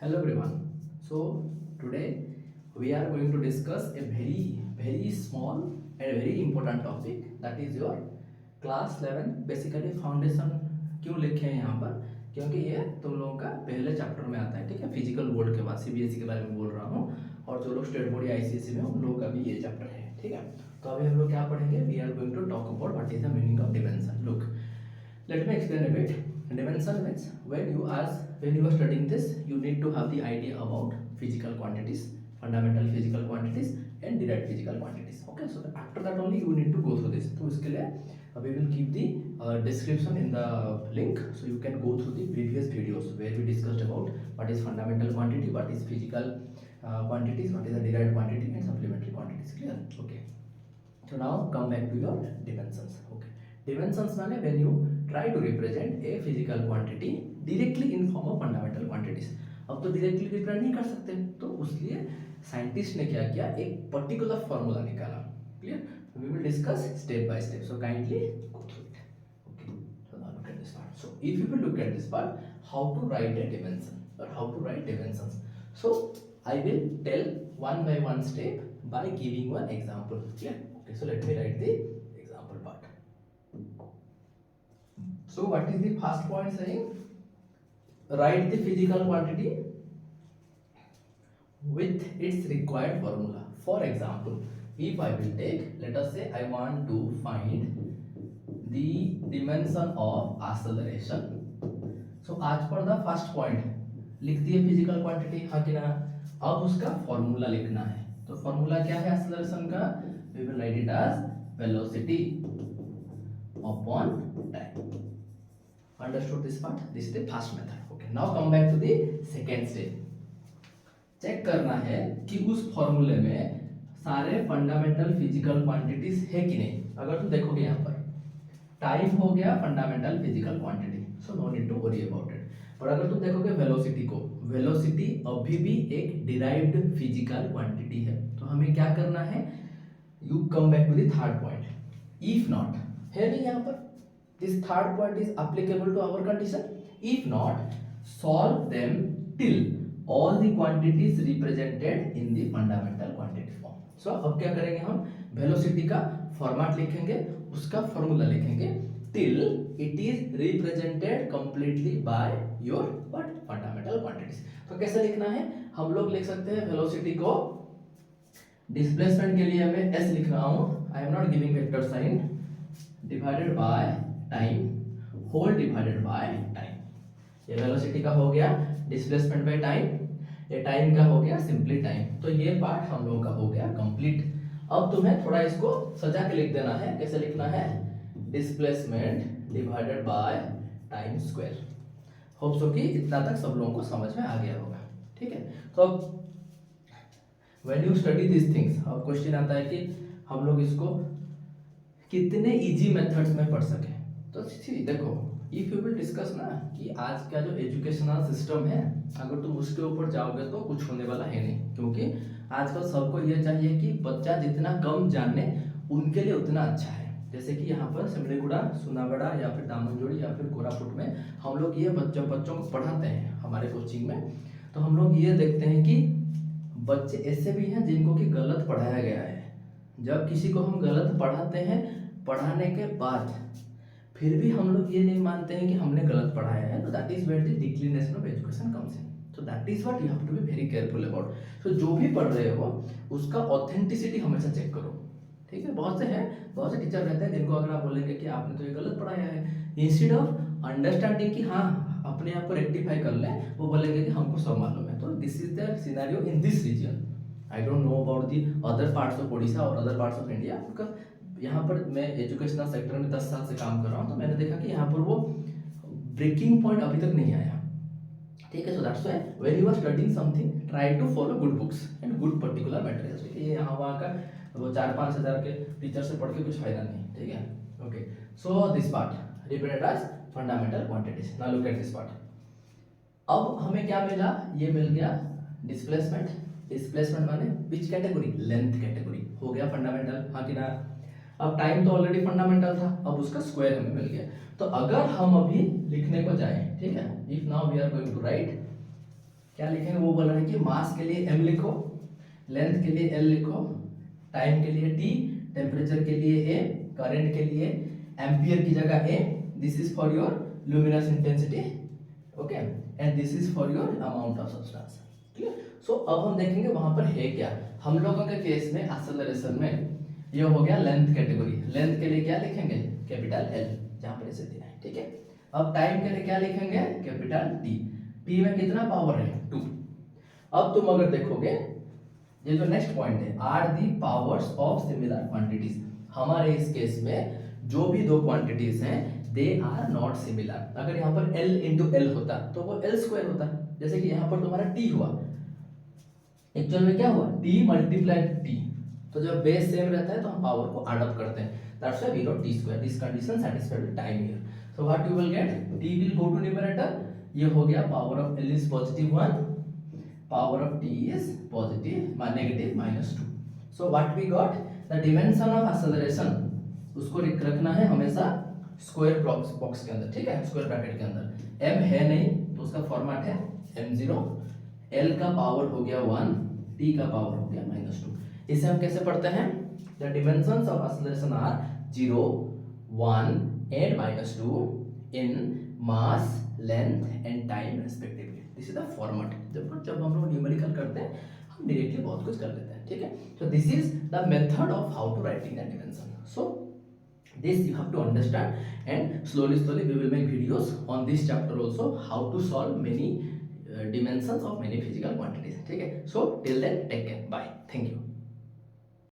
Hello everyone. So today we are going to discuss a very small and very important topic, that is your class 11 basically foundation. क्यों लिखे हैं यहाँ पर? क्योंकि ये तुम लोगों का पहले चैप्टर में आता है, ठीक है। फिजिकल बोर्ड के बाद सीबीएसई के बारे में बोल रहा हूँ, और जो लोग स्टेट बोर्ड या आईसीएसई में उन लोगों का भी ये चैप्टर है, ठीक है। तो अभी हम लोग क्या पढ़ेंगे? We are going to talk about what is the meaning of dimension. Look, let me explain a bit. Dimension means when you are studying this, you need to have the idea about physical quantities, fundamental physical quantities and derived physical quantities. Okay, so after that only you need to go through this. तो इसके लिए we will keep the description in the link, so you can go through the previous videos where we discussed about what is fundamental quantity, what is physical quantities, what is the derived quantity and supplementary quantities. Clear? Okay. So now come back to your dimensions. Okay. Dimensions माने when you try to represent a physical quantity directly in form of fundamental quantities. अब तो directly represent नहीं कर सकते, तो उसलिए scientist ने क्या किया, एक पर्टिकुलर फॉर्मूला निकाला. Clear? We will discuss step by step. So kindly go through it. Okay. So now look at this part. So if you will look at this part, how to write a dimension or how to write dimensions. So I will tell one by one step by giving one example. Clear? Okay. So let me write the example part. So what is the first point saying? Write the physical quantity with its required formula. For example, if I will take, let us say I want to find the dimension of acceleration. So as per the first point लिख दिए physical quantity, हाँ कि ना। अब उसका formula लिखना है, तो फॉर्मूला क्या है acceleration का? We will write it as velocity upon time. Understood this part? This is the first method. Okay. Now come back to the second step. Check करना है कि उस फॉर्मूले में सारे फंडामेंटल फिजिकल क्वांटिटीज है कि नहीं। अगर तुम देखोगे यहाँ पर टाइम हो गया fundamental physical quantity, so no need to worry about it. पर अगर तुम देखोगे वेलोसिटी को, वेलोसिटी अभी भी एक डिराइव्ड फिजिकल क्वांटिटी है, तो हमें क्या करना है? You come back to the third point. If not है नहीं यहाँ पर, this third point is applicable to our condition. If not, solve them till all the quantities represented in the fundamental quantity form. So अब क्या करेंगे हम? velocity का format लिखेंगे, उसका फॉर्मूला लिखेंगे till it is represented completely by your what fundamental quantities. तो कैसे लिखना है? हम लोग लिख सकते हैं velocity को, डिस्प्लेसमेंट के लिए मैं s लिख रहा हूँ, I am not giving vector sign, divided by time whole divided by time. ये वेलोसिटी का हो गया डिस्प्लेसमेंट बाय टाइम, ये टाइम का हो गया सिंपली टाइम। तो ये पार्ट हम लोगों का हो गया कंप्लीट। अब तुम्हें थोड़ा इसको सजा के लिख देना है। कैसे लिखना है? Displacement divided by time square. Hope so कि इतना तक सब लोगों को समझ में आ गया होगा, ठीक है। तो अब when you study this things, अब क्वेश्चन आता है कि हम लोग इसको कितने इजी मेथड्स में पढ़ सके। तो देखो, इफ यू विल डिस्कस ना कि आज का जो एजुकेशनल सिस्टम है, अगर तुम उसके ऊपर जाओगे तो कुछ होने वाला है नहीं, क्योंकि आजकल सबको ये चाहिए कि बच्चा जितना कम जाने उनके लिए उतना अच्छा है। जैसे कि यहाँ पर सिमलीगुड़ा, सुनाबड़ा या फिर दामनजोड़ी या फिर कोरापुट में हम लोग ये बच्चों को पढ़ाते हैं हमारे कोचिंग में। तो हम लोग ये देखते हैं कि बच्चे ऐसे भी हैं जिनको कि गलत पढ़ाया गया है। जब किसी को हम गलत पढ़ाते हैं, पढ़ाने के बाद फिर भी हम लोग ये नहीं मानते हैं कि हमने गलत पढ़ाया है, तो that is where the declination of education comes in. So that is what you have to be very careful about. So जो भी पढ़ रहे हो उसका ऑथेंटिसिटी हमेशा चेक करो, ठीक है। बहुत से टीचर रहते हैं जिनको अगर आप बोलेंगे कि आपने तो ये गलत पढ़ाया है, इंस्टेड ऑफ अंडरस्टैंडिंग कि हाँ अपने आप को रेक्टिफाई कर लें, वो बोलेंगे कि हमको सब मालूम है। तो this is the scenario in this region. I don't know about the other parts of Odisha और other parts of India, because यहाँ पर मैं एजुकेशनल सेक्टर में 10 साल से काम कर रहा हूँ, तो मैंने देखा कि यहाँ पर वो ब्रेकिंग पॉइंट अभी तक नहीं आया, ठीक है। So that's why when you are studying something, try to follow good books and good particular materials. ये यहाँ वहाँ का वो 4-5 हज़ार के टीचर से पढ़ के कुछ फायदा नहीं, ठीक है। Okay, so this part represent as fundamental quantities. Now look at this part. अब हमें क्या मिला? ये मिल गया डिस्प्लेसमेंट। डिस्प्लेसमेंट माने विच कैटेगरी? Length category. हो गया फंडामेंटल, हाँ कि ना। अब टाइम तो ऑलरेडी फंडामेंटल था, अब उसका स्क्वायर हमें मिल गया। तो अगर हम अभी लिखने को जाएं, ठीक है, if now we are going to write क्या लिखेंगे, वो बोल रहे हैं कि मास के लिए m लिखो, लेंथ के लिए l लिखो, टाइम के लिए t, टेम्परेचर के लिए a, करंट के लिए एम्पियर की जगह a, this is for your luminous intensity, okay, and this is for your amount of substance, clear. So अब हम देखेंगे वहां पर है क्या। हम लोगों के केस में एक्सेलरेशन में ये हो गया लेंथ कैटेगरी, लेंथ के लिए क्या लिखेंगे, कैपिटल L, जहां पर इसे दिया है, ठीक है। अब टाइम के लिए क्या लिखेंगे, कैपिटल T, T में कितना पावर है 2। अब तुम अगर देखोगे ये जो नेक्स्ट पॉइंट है, are the powers of similar quantities, हमारे इस केस में जो भी दो क्वांटिटीज हैं दे आर नॉट सिमिलर। अगर यहाँ पर L इंटू एल होता तो वो L स्क्वायर होता, जैसे कि यहाँ पर तुम्हारा T हुआ, एक्चुअल में क्या हुआ T मल्टीप्लाई T, तो जब बेस सेम रहता है तो हम पावर को एड अप करते हैं, that's why we wrote T square, this condition satisfied with time here. So what you will get, T will go to numerator, ये हो गया power of L is positive 1, power of T is positive negative -2. So what we got, the dimension of acceleration उसको रखना है हमेशा square box के अंदर, ठीक है, स्क्वायर ब्रैकेट के अंदर। m है नहीं तो उसका फॉर्मेट है m0, l का पावर हो गया 1, t का पावर हो गया -2। इसे हम कैसे पढ़ते हैं, the dimensions of acceleration are 0, 1 and -2 in mass, length and time respectively. This is the format. जब हम लोग न्यूमेरिकल करते हैं हम डायरेक्टली बहुत कुछ कर लेते हैं, ठीक है। So this is the method of how to writing the dimension. So this you have to understand, and slowly we will make videos on this chapter also, how to solve many dimensions of many physical quantities, ठीक है। So till then take care, bye, thank you।